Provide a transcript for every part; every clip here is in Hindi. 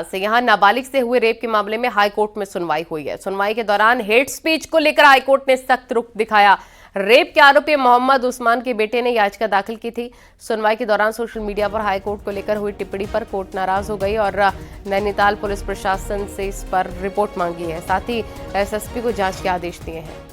से यहां नाबालिग से हुए रेप के मामले में हाईकोर्ट में सुनवाई हुई है। सुनवाई के दौरान हेट स्पीच को लेकर हाईकोर्ट ने सख्त रुख दिखाया। रेप के आरोपी मोहम्मद उस्मान के बेटे ने याचिका दाखिल की थी। सुनवाई के दौरान सोशल मीडिया पर हाईकोर्ट को लेकर हुई टिप्पणी पर कोर्ट नाराज हो गई और नैनीताल पुलिस प्रशासन से इस पर रिपोर्ट मांगी है। साथ ही एसएसपी को जांच के आदेश दिए हैं।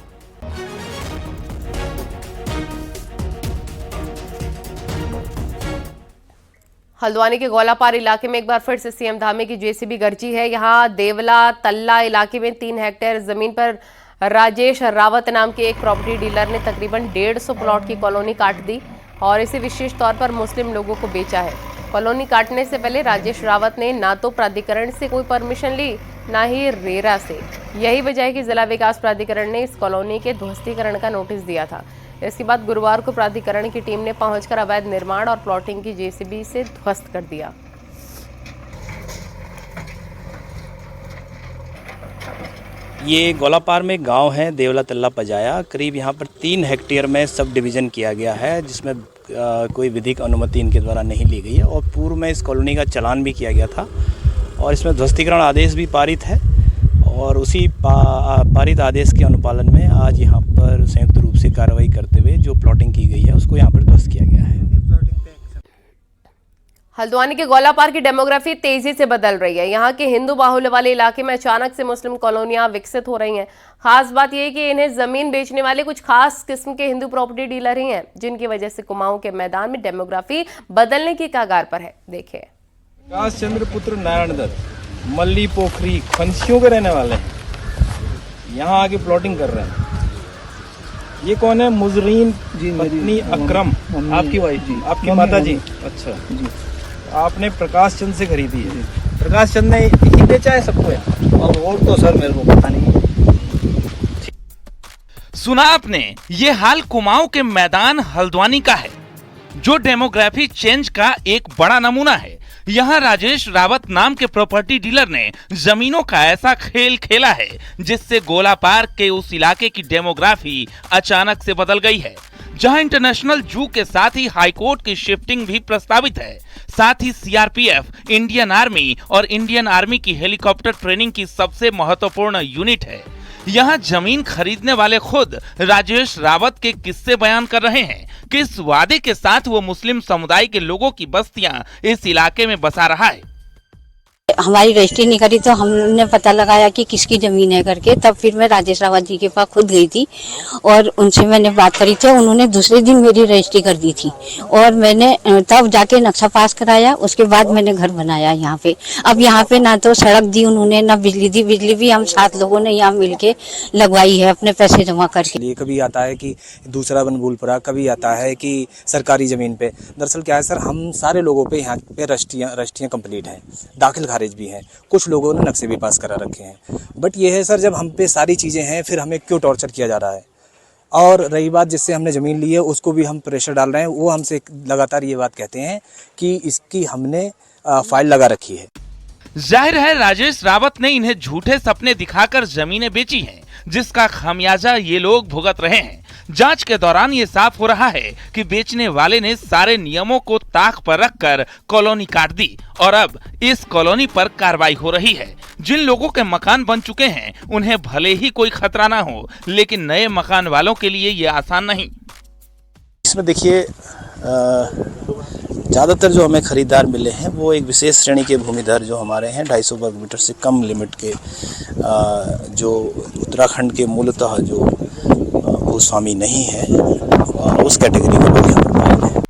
हल्द्वानी के गोलापार इलाके में एक बार फिर से सीएम धामी की जेसीबी गरजी है। यहां देवला तल्ला इलाके में 3 हेक्टेयर जमीन पर राजेश रावत नाम के एक प्रॉपर्टी डीलर ने तकरीबन 150 प्लॉट की कॉलोनी काट दी और इसे विशेष तौर पर मुस्लिम लोगों को बेचा है। कॉलोनी काटने से पहले राजेश रावत ने ना तो प्राधिकरण से कोई परमिशन ली, ना ही रेरा से। यही वजह है कि जिला विकास प्राधिकरण ने इस कॉलोनी के ध्वस्तीकरण का नोटिस दिया था। इसके बाद गुरुवार को प्राधिकरण की टीम ने पहुंचकर अवैध निर्माण और प्लॉटिंग की जेसीबी से ध्वस्त कर दिया। ये गोलापार में गांव है देवला तल्ला पजाया। करीब यहाँ पर 3 हेक्टेयर में सब डिवीज़न किया गया है, जिसमें कोई विधिक अनुमति इनके द्वारा नहीं ली गई है और पूर्व में इस कॉलोनी का चालान भी किया गया था और इसमें ध्वस्तीकरण आदेश भी पारित है। और उसी पारित आदेश के अनुपालन में आज यहाँ पर संयुक्त रूप से कार्रवाई करते हुए जो प्लॉटिंग की गई है उसको यहाँ पर ध्वस्त किया गया है। हल्द्वानी के गोलापार की डेमोग्राफी तेजी से बदल रही है। यहाँ के हिंदू बाहुल्य वाले इलाके में अचानक से मुस्लिम कॉलोनियां विकसित हो रही हैं। खास बात यह है कि इन्हें जमीन बेचने वाले कुछ खास किस्म के हिंदू प्रॉपर्टी डीलर ही हैं, जिनकी वजह से कुमाऊं के मैदान में डेमोग्राफी बदलने की कगार पर है। देखिए, प्रकाश चंद्र पुत्र नारायण दत्त मल्ली पोखरी फंसियों के रहने वाले हैं, यहाँ आके प्लॉटिंग कर रहे हैं। ये कौन है? मुजरीन पत्नी अकरम, आपकी वाइफ जी, आपकी माता जी। अच्छा जी, आपने प्रकाश चंद से खरीदी है। प्रकाश चंद ने ही बेचा है सबको यहाँ? और तो सर मेरे को पता नहीं। सुना आपने, ये हाल कुमाऊं के मैदान हल्द्वानी का है, जो डेमोग्राफी चेंज का एक बड़ा नमूना है। यहाँ राजेश रावत नाम के प्रॉपर्टी डीलर ने जमीनों का ऐसा खेल खेला है जिससे गोलापार के उस इलाके की डेमोग्राफी अचानक से बदल गई है। जहां इंटरनेशनल जू के साथ ही हाईकोर्ट की शिफ्टिंग भी प्रस्तावित है। साथ ही सीआरपीएफ, इंडियन आर्मी और इंडियन आर्मी की हेलीकॉप्टर ट्रेनिंग की सबसे महत्वपूर्ण यूनिट है। यहाँ जमीन खरीदने वाले खुद राजेश रावत के किस्से बयान कर रहे हैं कि इस वादे के साथ वो मुस्लिम समुदाय के लोगों की बस्तियां इस इलाके में बसा रहा है। हमारी रजिस्ट्री नहीं करी तो हमने पता लगाया कि किसकी जमीन है करके, तब फिर मैं राजेश रावत जी के पास खुद गई थी और उनसे मैंने बात करी थी। उन्होंने दूसरे दिन मेरी रजिस्ट्री कर दी थी और मैंने तब जाके नक्शा पास कराया। उसके बाद मैंने घर बनाया यहाँ पे। अब यहाँ पे ना तो सड़क दी उन्होंने, ना बिजली दी। बिजली भी हम 7 लोगों ने यहाँ मिलके लगवाई है अपने पैसे जमा करके। कभी आता है कि दूसरा बनबुलपुरा, कभी आता है कि सरकारी जमीन पे। दरअसल क्या है सर, हम सारे लोगों पे यहाँ पे रजिस्ट्रियाँ कंप्लीट हैं, दाखिल खारिज भी हैं, कुछ लोगों ने नक्शे भी पास करा रखे हैं। बट ये है सर, जब हम पे सारी चीज़ें हैं फिर हमें क्यों टॉर्चर किया जा रहा है। और रही बात जिससे हमने ज़मीन ली है उसको भी हम प्रेशर डाल रहे हैं। वो हमसे लगातार ये बात कहते हैं कि इसकी हमने फाइल लगा रखी है। जाहिर है राजेश रावत ने इन्हें झूठे सपने दिखाकर जमीनें बेची हैं, जिसका खामियाजा ये लोग भुगत रहे हैं। जांच के दौरान ये साफ हो रहा है कि बेचने वाले ने सारे नियमों को ताक पर रखकर कॉलोनी काट दी और अब इस कॉलोनी पर कार्रवाई हो रही है। जिन लोगों के मकान बन चुके हैं उन्हें भले ही कोई खतरा ना हो, लेकिन नए मकान वालों के लिए ये आसान नहीं। इसमें देखिए, ज़्यादातर जो हमें खरीदार मिले हैं वो एक विशेष श्रेणी के भूमिधर जो हमारे हैं, 250 वर्ग मीटर से कम लिमिट के, जो उत्तराखंड के मूलतः जो भूस्वामी नहीं है, उस कैटेगरी के लोग यहाँ पर पाए गए।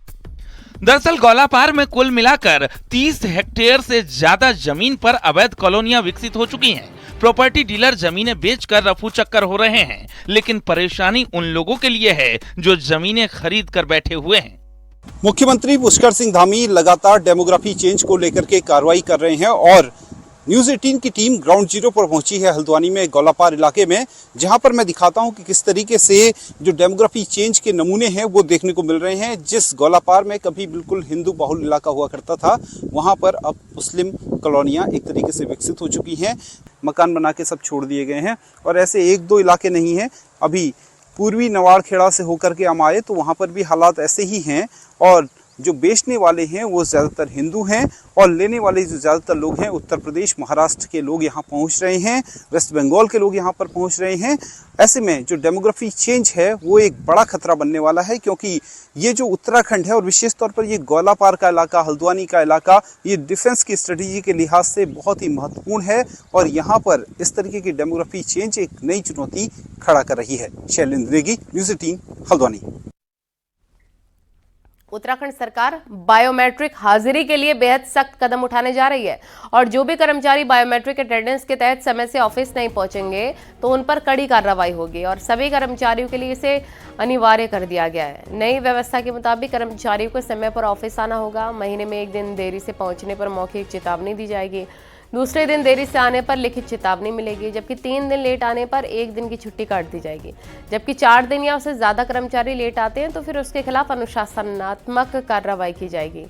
दरअसल गोलापार में कुल मिलाकर 30 हेक्टेयर से ज्यादा जमीन पर अवैध कॉलोनियां विकसित हो चुकी हैं। प्रॉपर्टी डीलर जमीनें बेचकर रफू चक्कर हो रहे हैं, लेकिन परेशानी उन लोगों के लिए है जो जमीनें खरीद कर बैठे हुए हैं। मुख्यमंत्री पुष्कर सिंह धामी लगातार डेमोग्राफी चेंज को लेकर के कार्रवाई कर रहे हैं और न्यूज़ 18 की टीम ग्राउंड जीरो पर पहुंची है हल्द्वानी में गोलापार इलाके में, जहां पर मैं दिखाता हूं कि किस तरीके से जो डेमोग्राफी चेंज के नमूने हैं वो देखने को मिल रहे हैं। जिस गोलापार में कभी बिल्कुल हिंदू बाहुल इलाका हुआ करता था, वहां पर अब मुस्लिम कॉलोनियां एक तरीके से विकसित हो चुकी हैं। मकान बना के सब छोड़ दिए गए हैं और ऐसे 1-2 इलाके नहीं हैं। अभी पूर्वी नवाड़खेड़ा से होकर के हम आए तो वहाँ पर भी हालात ऐसे ही हैं और जो बेचने वाले हैं वो ज़्यादातर हिंदू हैं और लेने वाले जो ज़्यादातर लोग हैं उत्तर प्रदेश, महाराष्ट्र के लोग यहाँ पहुँच रहे हैं, वेस्ट बंगाल के लोग यहाँ पर पहुँच रहे हैं। ऐसे में जो डेमोग्राफी चेंज है वो एक बड़ा खतरा बनने वाला है, क्योंकि ये जो उत्तराखंड है और विशेष तौर पर ये गोलापार का इलाका, हल्द्वानी का इलाका, ये डिफेंस की स्ट्रेटेजी के लिहाज से बहुत ही महत्वपूर्ण है और यहाँ पर इस तरीके की डेमोग्राफी चेंज एक नई चुनौती खड़ा कर रही है। शैलेंद्र नेगी, न्यूज़ 18, हल्द्वानी। उत्तराखंड सरकार बायोमेट्रिक हाजिरी के लिए बेहद सख्त कदम उठाने जा रही है और जो भी कर्मचारी बायोमेट्रिक अटेंडेंस के तहत समय से ऑफिस नहीं पहुंचेंगे तो उन पर कड़ी कार्रवाई होगी और सभी कर्मचारियों के लिए इसे अनिवार्य कर दिया गया है। नई व्यवस्था के मुताबिक कर्मचारियों को समय पर ऑफिस आना होगा। महीने में 1 दिन देरी से पहुंचने पर मौखिक चेतावनी दी जाएगी, दूसरे दिन देरी से आने पर लिखित चेतावनी मिलेगी, जबकि 3 दिन लेट आने पर 1 दिन की छुट्टी काट दी जाएगी। जबकि 4 दिन या उससे ज्यादा कर्मचारी लेट आते हैं तो फिर उसके खिलाफ अनुशासनात्मक कार्रवाई की जाएगी।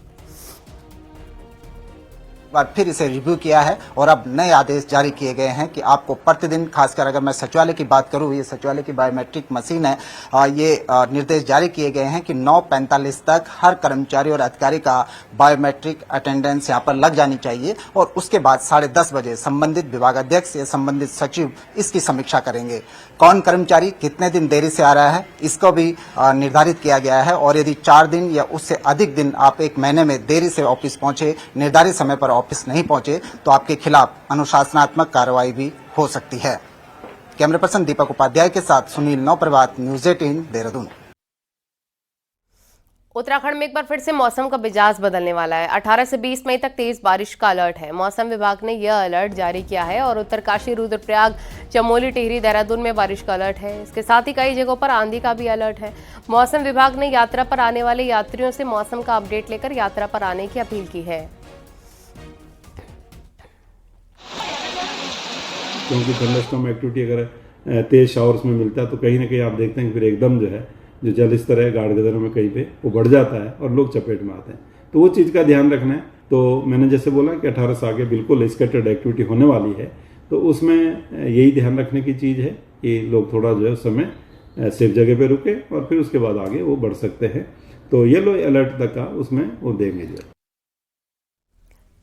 बार फिर इसे रिव्यू किया है और अब नए आदेश जारी किए गए हैं कि आपको प्रतिदिन, खासकर अगर मैं सचिवालय की बात करूं, ये सचिवालय की बायोमेट्रिक मशीन है, ये निर्देश जारी किए गए हैं कि 9:45 तक हर कर्मचारी और अधिकारी का बायोमेट्रिक अटेंडेंस यहां पर लग जानी चाहिए और उसके बाद 10:30 बजे संबंधित विभागाध्यक्ष या संबंधित सचिव इसकी समीक्षा करेंगे। कौन कर्मचारी कितने दिन देरी से आ रहा है इसको भी निर्धारित किया गया है और यदि 4 दिन या उससे अधिक दिन आप 1 महीने में देरी से ऑफिस पहुंचे, निर्धारित समय पर ऑफिस नहीं पहुंचे तो आपके खिलाफ अनुशासनात्मक कार्रवाई भी हो सकती है। कैमरा पर्सन दीपक उपाध्याय के साथ सुनील नौप्रभात, न्यूज़ 18, देहरादून। उत्तराखंड में एक बार फिर से मौसम का मिजाज बदलने वाला है। 18 से 20 मई तक तेज बारिश का अलर्ट है। मौसम विभाग ने यह अलर्ट जारी किया है और उत्तरकाशी, रुद्रप्रयाग, चमोली, टिहरी, देहरादून में बारिश का अलर्ट है। इसके साथ ही कई जगहों पर आंधी का भी अलर्ट है। मौसम विभाग ने यात्रा पर आने वाले यात्रियों से मौसम का अपडेट लेकर यात्रा पर आने की अपील की है। क्योंकि थंडरस्टॉर्म एक्टिविटी अगर तेज शावर्स में मिलता है तो कहीं ना कहीं आप देखते हैं कि फिर एकदम जो है जो जल स्तर है गाढ़ गदरों में कहीं पे वो बढ़ जाता है और लोग चपेट में आते हैं, तो वो चीज़ का ध्यान रखना है। तो मैंने जैसे बोला कि 18 से आगे बिल्कुल स्कैटर्ड एक्टिविटी होने वाली है, तो उसमें यही ध्यान रखने की चीज़ है कि लोग थोड़ा जो है उस समय सेफ जगह पे रुके और फिर उसके बाद आगे वो बढ़ सकते हैं। तो येलो अलर्ट तक का उसमें वो देंगे जो।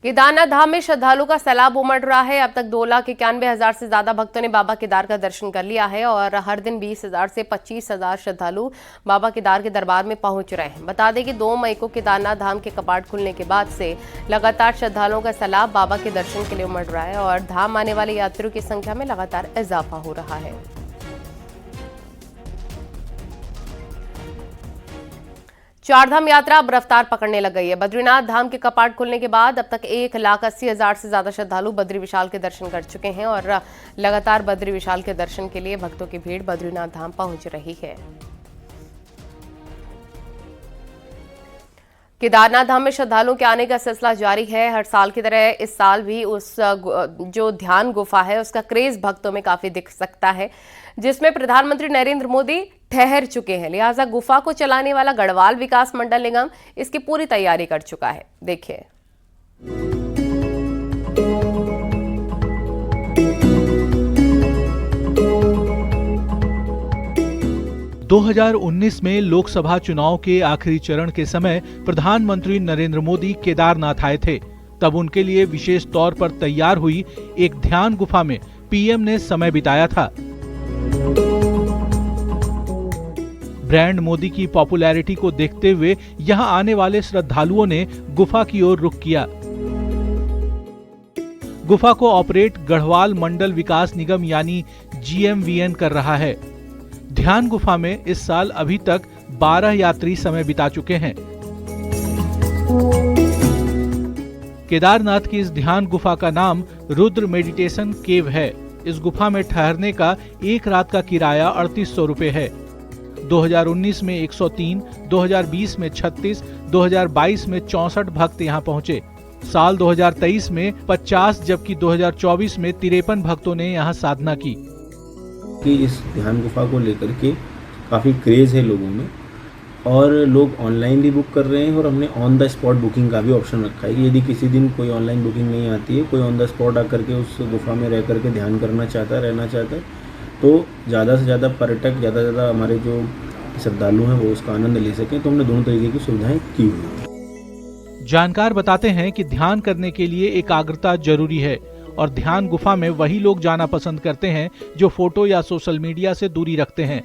केदारनाथ धाम में श्रद्धालुओं का सैलाब उमड़ रहा है। अब तक 2,91,000 से ज्यादा भक्तों ने बाबा केदार का दर्शन कर लिया है और हर दिन 20,000 से 25,000 श्रद्धालु बाबा केदार के दरबार में पहुंच रहे हैं। बता दें कि 2 मई को केदारनाथ धाम के कपाट खुलने के बाद से लगातार श्रद्धालुओं का सैलाब बाबा के दर्शन के लिए उमड़ रहा है और धाम आने वाले यात्रियों की संख्या में लगातार इजाफा हो रहा है। चारधाम यात्रा अब रफ्तार पकड़ने लग गई है। बद्रीनाथ धाम के कपाट खुलने के बाद अब तक 1,80,000 से ज्यादा श्रद्धालु बद्री विशाल के दर्शन कर चुके हैं और लगातार बद्री विशाल के दर्शन के लिए भक्तों की भीड़ बद्रीनाथ धाम पहुंच रही है। केदारनाथ धाम में श्रद्धालुओं के आने का सिलसिला जारी है। हर साल की तरह इस साल भी उस जो ध्यान गुफा है उसका क्रेज भक्तों में काफी दिख सकता है, जिसमें प्रधानमंत्री नरेंद्र मोदी ठहर चुके हैं। लिहाजा गुफा को चलाने वाला गढ़वाल विकास मंडल निगम इसकी पूरी तैयारी कर चुका है। देखिए। 2019 में लोकसभा चुनाव के आखिरी चरण के समय प्रधानमंत्री नरेंद्र मोदी केदारनाथ आए थे। तब उनके लिए विशेष तौर पर तैयार हुई एक ध्यान गुफा में पीएम ने समय बिताया था। ब्रांड मोदी की पॉपुलैरिटी को देखते हुए यहां आने वाले श्रद्धालुओं ने गुफा की ओर रुख किया। गुफा को ऑपरेट गढ़वाल मंडल विकास निगम यानी GMVN कर रहा है। ध्यान गुफा में इस साल अभी तक 12 यात्री समय बिता चुके हैं। केदारनाथ की इस ध्यान गुफा का नाम रुद्र मेडिटेशन केव है। इस गुफा में ठहरने का एक रात का किराया 3800 रुपए है। 2019 में 103, 2020 में 36, 2022 में 64 भक्त यहां पहुंचे। साल 2023 में 50 जबकि 2024 में 53 भक्तों ने यहां साधना की। कि इस ध्यान गुफा को लेकर के काफ़ी क्रेज़ है लोगों में और लोग ऑनलाइन भी बुक कर रहे हैं और हमने ऑन द स्पॉट बुकिंग का भी ऑप्शन रखा है कि यदि किसी दिन कोई ऑनलाइन बुकिंग नहीं आती है, कोई ऑन द स्पॉट आकर के उस गुफा में रह करके ध्यान करना चाहता है, रहना चाहता है, तो ज़्यादा से ज़्यादा पर्यटक, ज़्यादा से ज़्यादा हमारे जो श्रद्धालु हैं वो उसका आनंद ले सकें, तो हमने दोनों तरीके की सुविधाएँ की हुई हैं। जानकार बताते हैं कि ध्यान करने के लिए एकाग्रता जरूरी है और ध्यान गुफा में वही लोग जाना पसंद करते हैं जो फोटो या सोशल मीडिया से दूरी रखते हैं।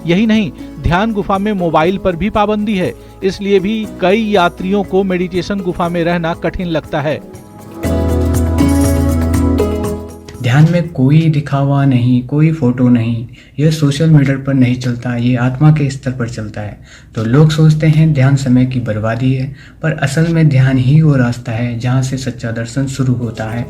यही नहीं, ध्यान गुफा में मोबाइल पर भी पाबंदी है, इसलिए भी कई यात्रियों को मेडिटेशन गुफा में रहना कठिन लगता है। ध्यान में कोई दिखावा नहीं, कोई फोटो नहीं, यह सोशल मीडिया पर नहीं चलता, ये आत्मा के स्तर पर चलता है। तो लोग सोचते हैं ध्यान समय की बर्बादी है, पर असल में ध्यान ही वो रास्ता है जहां से सच्चा दर्शन शुरू होता है।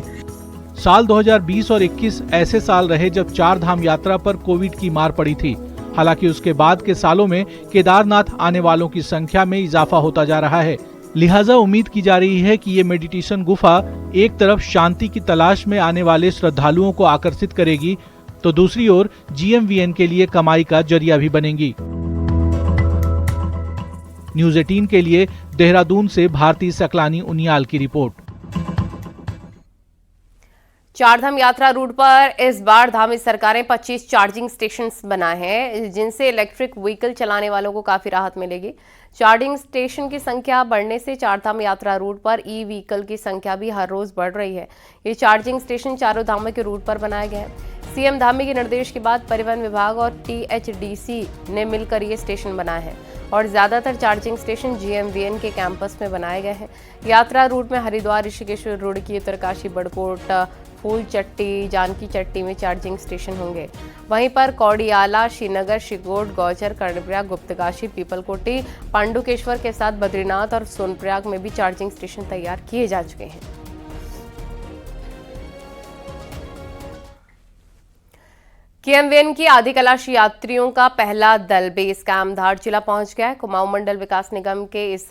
साल 2020 और 21 ऐसे साल रहे जब 4 धाम यात्रा पर कोविड की मार पड़ी थी। हालांकि उसके बाद के सालों में केदारनाथ आने वालों की संख्या में इजाफा होता जा रहा है। लिहाजा उम्मीद की जा रही है कि ये मेडिटेशन गुफा एक तरफ शांति की तलाश में आने वाले श्रद्धालुओं को आकर्षित करेगी, तो दूसरी ओर GMVN के लिए कमाई का जरिया भी बनेगी। न्यूज़ 18 के लिए देहरादून से भारती सकलानी उनियाल की रिपोर्ट। चारधाम यात्रा रूट पर इस बार धामी सरकारें 25 चार्जिंग स्टेशंस बनाए हैं, जिनसे इलेक्ट्रिक व्हीकल चलाने वालों को काफी राहत मिलेगी। चार्जिंग स्टेशन की संख्या बढ़ने से चारधाम यात्रा रूट पर ई व्हीकल की संख्या भी हर रोज बढ़ रही है। ये चार्जिंग स्टेशन चारों धामों के रूट पर बनाए गए हैं। सीएम धामी के निर्देश के बाद परिवहन विभाग और THDC ने मिलकर ये स्टेशन बनाए हैं और ज्यादातर चार्जिंग स्टेशन GMVN के कैंपस में बनाए गए हैं। यात्रा रूट में हरिद्वार, ऋषिकेश, रुड़की, उत्तरकाशी, बड़कोट, फूल चट्टी, जानकी चट्टी में चार्जिंग स्टेशन होंगे। वहीं पर कौड़ियाला, श्रीनगर, शिगोट, गौचर, कर्णप्रयाग, गुप्तकाशी, पीपलकोटी, पांडुकेश्वर के साथ बद्रीनाथ और सोनप्रयाग में भी चार्जिंग स्टेशन तैयार किए जा चुके हैं। KMVN की आदि कैलाश यात्रियों का पहला दल बेस कैंप धारचूला पहुंच गया है। कुमाऊं मंडल विकास निगम के इस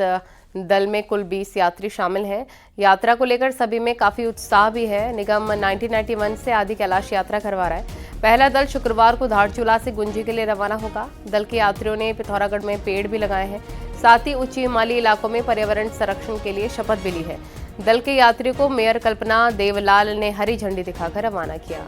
दल में कुल 20 यात्री शामिल हैं। यात्रा को लेकर सभी में काफी उत्साह भी है। निगम 1991 से आदि कैलाश यात्रा करवा रहा है। पहला दल शुक्रवार को धारचूला से गुंजी के लिए रवाना होगा। दल के यात्रियों ने पिथौरागढ़ में पेड़ भी लगाए हैं, साथ ही उच्च हिमालयी इलाकों में पर्यावरण संरक्षण के लिए शपथ भी ली है। दल के यात्रियों को मेयर कल्पना देवलाल ने हरी झंडी दिखाकर रवाना किया।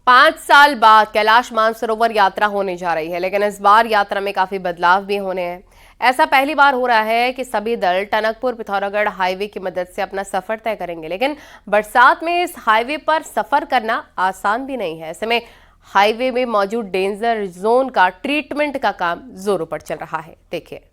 पांच साल बाद कैलाश मानसरोवर यात्रा होने जा रही है, लेकिन इस बार यात्रा में काफी बदलाव भी होने हैं। ऐसा पहली बार हो रहा है कि सभी दल टनकपुर पिथौरागढ़ हाईवे की मदद से अपना सफर तय करेंगे, लेकिन बरसात में इस हाईवे पर सफर करना आसान भी नहीं है। ऐसे में हाईवे में मौजूद डेंजर जोन का ट्रीटमेंट का काम जोरों पर चल रहा है। देखिए।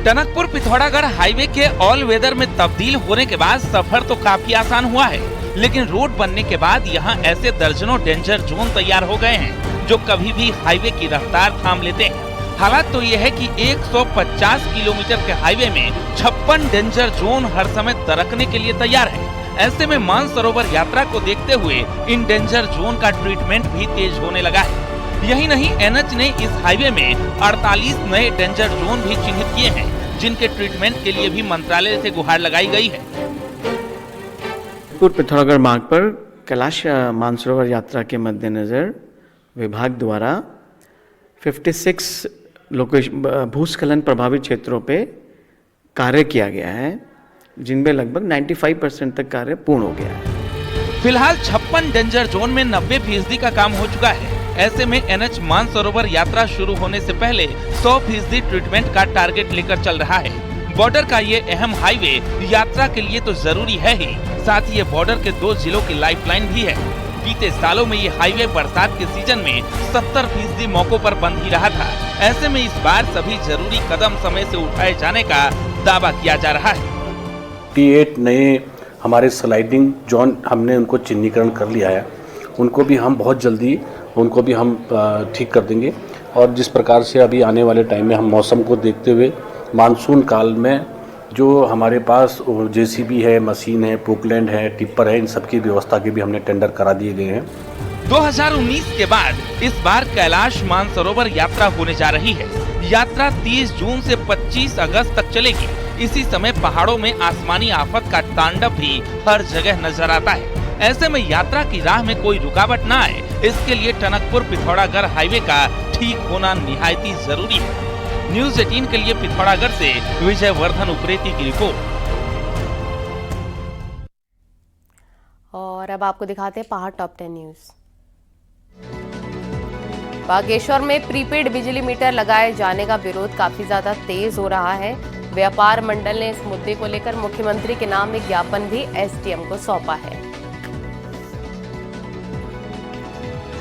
टनकपुर पिथौरागढ़ हाईवे के ऑल वेदर में तब्दील होने के बाद सफर तो काफी आसान हुआ है, लेकिन रोड बनने के बाद यहाँ ऐसे दर्जनों डेंजर जोन तैयार हो गए हैं जो कभी भी हाईवे की रफ्तार थाम लेते हैं। हालात तो ये है कि 150 किलोमीटर के हाईवे में 56 डेंजर जोन हर समय दरकने के लिए तैयार है। ऐसे में मानसरोवर यात्रा को देखते हुए इन डेंजर जोन का ट्रीटमेंट भी तेज होने लगा है। यही नहीं, NH ने इस हाईवे में 48 नए डेंजर जोन भी चिन्हित किए हैं, जिनके ट्रीटमेंट के लिए भी मंत्रालय से गुहार लगाई गई है। पिथौरागढ़ मार्ग पर कैलाश मानसरोवर यात्रा के मद्देनजर विभाग द्वारा 56 भूस्खलन प्रभावित क्षेत्रों पे कार्य किया गया है, जिनमें लगभग 95% तक कार्य पूर्ण हो गया है। फिलहाल 56 डेंजर जोन में 90% का काम हो चुका है। ऐसे में NH मानसरोवर यात्रा शुरू होने से पहले 100% ट्रीटमेंट का टारगेट लेकर चल रहा है। बॉर्डर का ये अहम हाईवे यात्रा के लिए तो जरूरी है ही, साथ ही ये बॉर्डर के 2 जिलों की लाइफलाइन भी है। बीते सालों में ये हाईवे बरसात के सीजन में 70% मौकों पर बंद ही रहा था। ऐसे में इस बार सभी जरूरी कदम समय से उठाए जाने का दावा किया जा रहा है। T8 नए हमारे स्लाइडिंग जोन हमने उनको चिन्हीकरण कर लिया है, उनको भी हम बहुत जल्दी ठीक कर देंगे। और जिस प्रकार से अभी आने वाले टाइम में हम मौसम को देखते हुए मानसून काल में जो हमारे पास JCB है, मशीन है, पोकलैंड है, टिप्पर है, इन सब की व्यवस्था के भी हमने टेंडर करा दिए गए हैं। 2019 के बाद इस बार कैलाश मानसरोवर यात्रा होने जा रही है। यात्रा 30 जून से 25 अगस्त तक चलेगी। इसी समय पहाड़ों में आसमानी आफत का तांडव भी हर जगह नजर आता है। ऐसे में यात्रा की राह में कोई रुकावट न आए, इसके लिए टनकपुर पिथौरागढ़ हाईवे का ठीक होना निहायती जरूरी है। न्यूज 18 के लिए पिथौरागढ़ से विजय वर्धन उप्रेती की रिपोर्ट। और अब आपको दिखाते हैं पहाड़ टॉप 10 न्यूज। बागेश्वर में प्रीपेड बिजली मीटर लगाए जाने का विरोध काफी ज्यादा तेज हो रहा है। व्यापार मंडल ने इस मुद्दे को लेकर मुख्यमंत्री के नाम एक ज्ञापन भी एसडीएम को सौंपा है।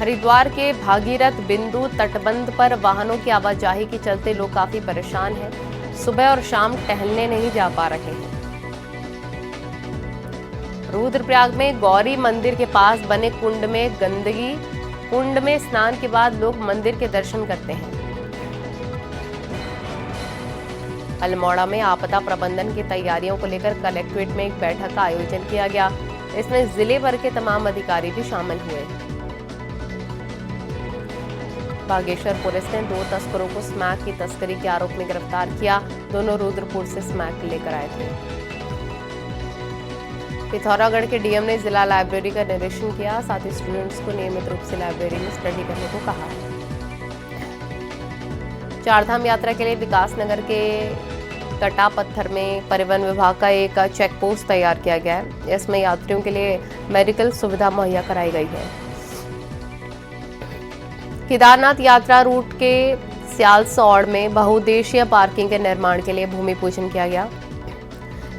हरिद्वार के भागीरथ बिंदु तटबंध पर वाहनों की आवाजाही के चलते लोग काफी परेशान हैं। सुबह और शाम टहलने नहीं जा पा रहे हैं। रुद्रप्रयाग में गौरी मंदिर के पास बने कुंड में गंदगी। कुंड में स्नान के बाद लोग मंदिर के दर्शन करते हैं। अल्मोड़ा में आपदा प्रबंधन की तैयारियों को लेकर कलेक्ट्रेट में एक बैठक का आयोजन किया गया। इसमें जिले भर के तमाम अधिकारी भी शामिल हुए। बागेश्वर पुलिस ने 2 तस्करों को स्मैक की तस्करी के आरोप में गिरफ्तार किया। दोनों रुद्रपुर से स्मैक लेकर आए थे। पिथौरागढ़ के डीएम ने जिला लाइब्रेरी का निरीक्षण किया। साथ ही स्टूडेंट्स को नियमित रूप से लाइब्रेरी में स्टडी करने को कहा है। चारधाम यात्रा के लिए विकासनगर के कटा पत्थर में परिवहन विभाग का एक चेक पोस्ट तैयार किया गया है। इसमें यात्रियों के लिए मेडिकल सुविधा मुहैया कराई गई है। केदारनाथ यात्रा रूट के सियालसौड़ में बहुउद्देशीय पार्किंग के निर्माण के लिए भूमि पूजन किया गया।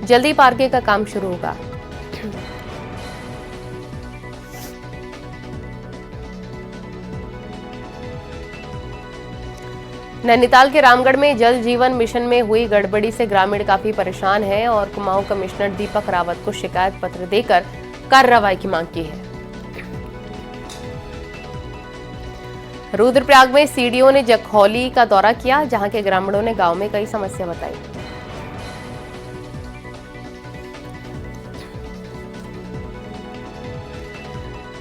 जल्दी पार्किंग का काम शुरू होगा। नैनीताल के रामगढ़ में जल जीवन मिशन में हुई गड़बड़ी से ग्रामीण काफी परेशान हैं और कुमाऊं कमिश्नर दीपक रावत को शिकायत पत्र देकर कार्रवाई की मांग की है। रुद्रप्रयाग में सीडीओ ने जखौली का दौरा किया, जहां के ग्रामीणों ने गांव में कई समस्या बताई।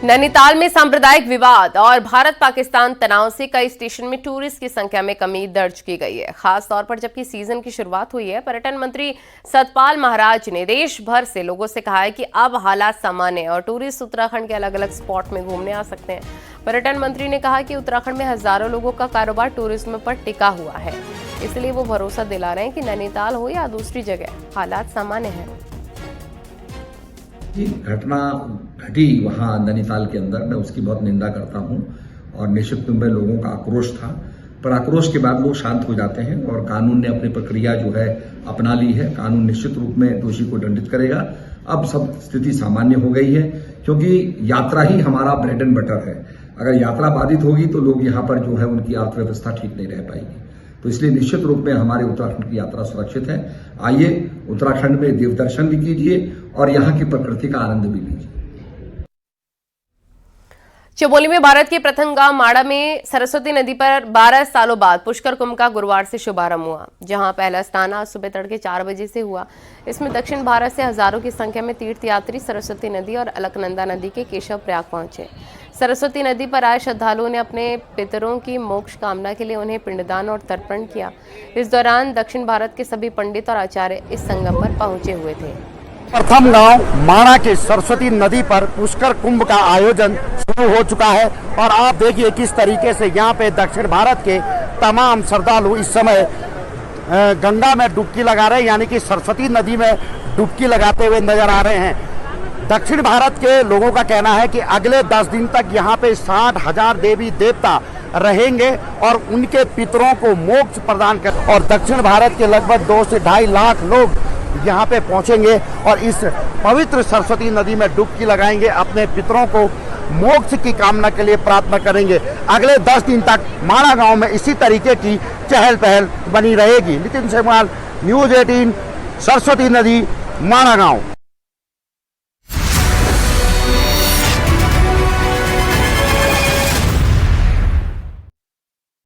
नैनीताल में सांप्रदायिक विवाद और भारत पाकिस्तान तनाव से कई स्टेशन में टूरिस्ट की संख्या में कमी दर्ज की गई है। खास तौर पर जबकि सीजन की शुरुआत हुई है। पर्यटन मंत्री सतपाल महाराज ने देश भर से लोगों से कहा है कि अब हालात सामान्य और टूरिस्ट उत्तराखंड के अलग अलग स्पॉट में घूमने आ सकते हैं। पर्यटन मंत्री ने कहा कि उत्तराखंड में हजारों लोगों का कारोबार टूरिज्म पर टिका हुआ है, इसलिए वो भरोसा दिला रहे हैं कि नैनीताल हो या दूसरी जगह हालात सामान्य है। घटना घटी वहाँ नैनीताल के अंदर, मैं उसकी बहुत निंदा करता हूँ और निश्चित रूप में लोगों का आक्रोश था, पर आक्रोश के बाद लोग शांत हो जाते हैं और कानून ने अपनी प्रक्रिया जो है अपना ली है। कानून निश्चित रूप में दोषी को दंडित करेगा। अब सब स्थिति सामान्य हो गई है, क्योंकि यात्रा ही हमारा ब्रेड एंड बटर है। अगर यात्रा बाधित होगी तो लोग यहाँ पर जो है उनकी अर्थव्यवस्था ठीक नहीं रह पाएगी। तो इसलिए निश्चित रूप में हमारे उत्तराखंड की यात्रा सुरक्षित है। आइए उत्तराखंड में देव दर्शन भी कीजिए और यहाँ की प्रकृति का आनंद भी लीजिए। चमोली में भारत के प्रथम गांव माड़ा में सरस्वती नदी पर 12 सालों बाद पुष्कर कुंभ का गुरुवार से शुभारंभ हुआ, जहां पहला स्नान आज सुबह तड़के 4 बजे से हुआ। इसमें दक्षिण भारत से हजारों की संख्या में तीर्थयात्री सरस्वती नदी और अलकनंदा नदी के केशव प्रयाग पहुंचे। सरस्वती नदी पर आए श्रद्धालुओं ने अपने पितरों की मोक्ष कामना के लिए उन्हें पिंडदान और तर्पण किया। इस दौरान दक्षिण भारत के सभी पंडित और आचार्य इस संगम पर पहुंचे हुए थे। प्रथम गांव माणा के सरस्वती नदी पर पुष्कर कुंभ का आयोजन शुरू हो चुका है और आप देखिए किस तरीके से यहाँ पे दक्षिण भारत के तमाम श्रद्धालु इस समय गंगा में डुबकी लगा रहे हैं, यानी कि सरस्वती नदी में डुबकी लगाते हुए नजर आ रहे हैं। दक्षिण भारत के लोगों का कहना है कि अगले 10 दिन तक यहाँ पे 60,000 देवी देवता रहेंगे और उनके पितरों को मोक्ष प्रदान कर, और दक्षिण भारत के लगभग 2 से 2.5 लाख लोग यहाँ पे पहुँचेंगे और इस पवित्र सरस्वती नदी में डुबकी लगाएंगे, अपने पितरों को मोक्ष की कामना के लिए प्रार्थना करेंगे। अगले 10 दिन तक माणा गांव में इसी तरीके की चहल पहल बनी रहेगी। नितिन सेमवाल, न्यूज 18, सरस्वती नदी, माणा गांव।